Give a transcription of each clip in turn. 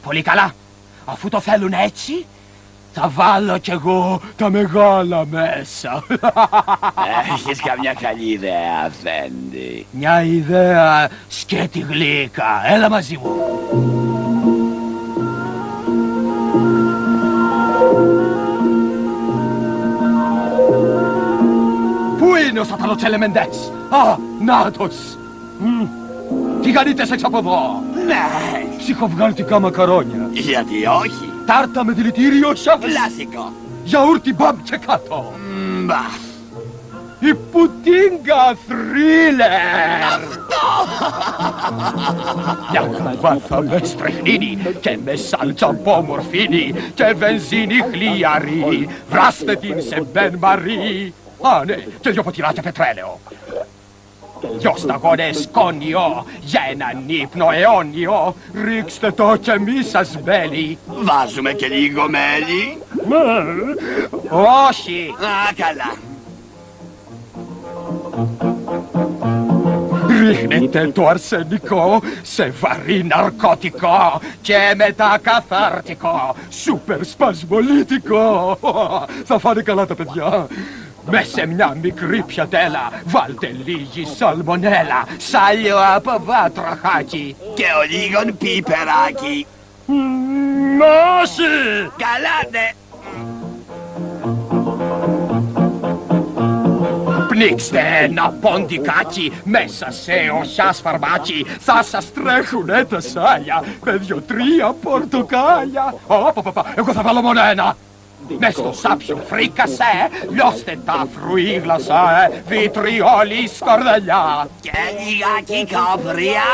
Πολύ καλά. Αφού το θέλουν έτσι, θα βάλω κι εγώ τα μεγάλα μέσα. Έχεις καμιά καλή ιδέα, αφέντη? Μια ιδέα σκέτη γλύκα. Έλα μαζί μου. Πού είναι ο σατανοτσέλεμεντες? Α, νάτος. Τηγανίτες έξω από εδώ. Ναι. Ψυχοβγαλτικά μακαρόνια. Γιατί όχι? Τάρτα με δηλητήριο σαφ. Κλασικό. Γιαούρτι μπαμ και κάτω. Μπα. Η πουτίνγκα θρίλερ. Μια καλβάθα με στρεχνίνι και με σάλτσα από μορφίνι και βενζίνη χλιαρή. Βράστε την σε Μπεν Μαρί. Α, ναι, και 2 ποτηράκια πετρέλαιο. 2 σταγόνες κόνιο για έναν ύπνο αιώνιο. Ρίξτε το και μη σας μπέλει. Βάζουμε και λίγο μέλι? Όχι. Α, καλά. Ρίχνετε το αρσενικό σε βαρύ ναρκωτικό και μετά καθαρτικό, σούπερ σπασμολίτικο. Θα φάνε καλά τα παιδιά. Μες σε μια μικρή πιατέλα βάλτε λίγη σαλμονέλα, σάλιο από βάτραχάκι Και ο λίγον πιπεράκι. Όχι! Καλά, ναι. Πνίξτε ένα ποντικάκι μέσα σε οχιάς φαρμάκι. Θα σας τρέχουνε τα σάλια με 2-3 πορτοκάλια. Εγώ θα βάλω μόνο ένα. Μες στο σάπιο φρίκασε, λιώστε τα φρουίγλασα, βιτριόλι σκορδαλιά. Και λιγάκι κοπριά.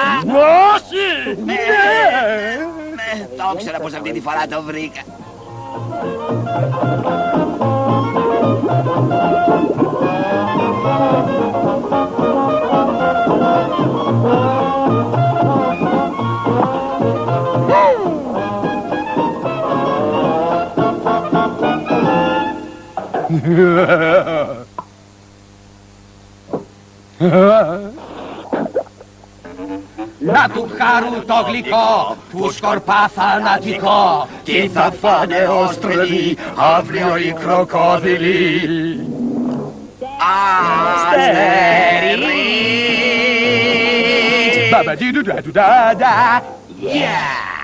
Όχι! Ναι. Ναι! Το ήξερα πως αυτή τη φορά το βρήκα. Να του χάρουν το γλυκό που σκορπά θανατικό. Τι θα φάνε ως τρελοί αύριο οι κροκόδιλοι. Αστερίξ. Μπαμπαντίδου-ντου-ντου-ντου-ντου. Yeah.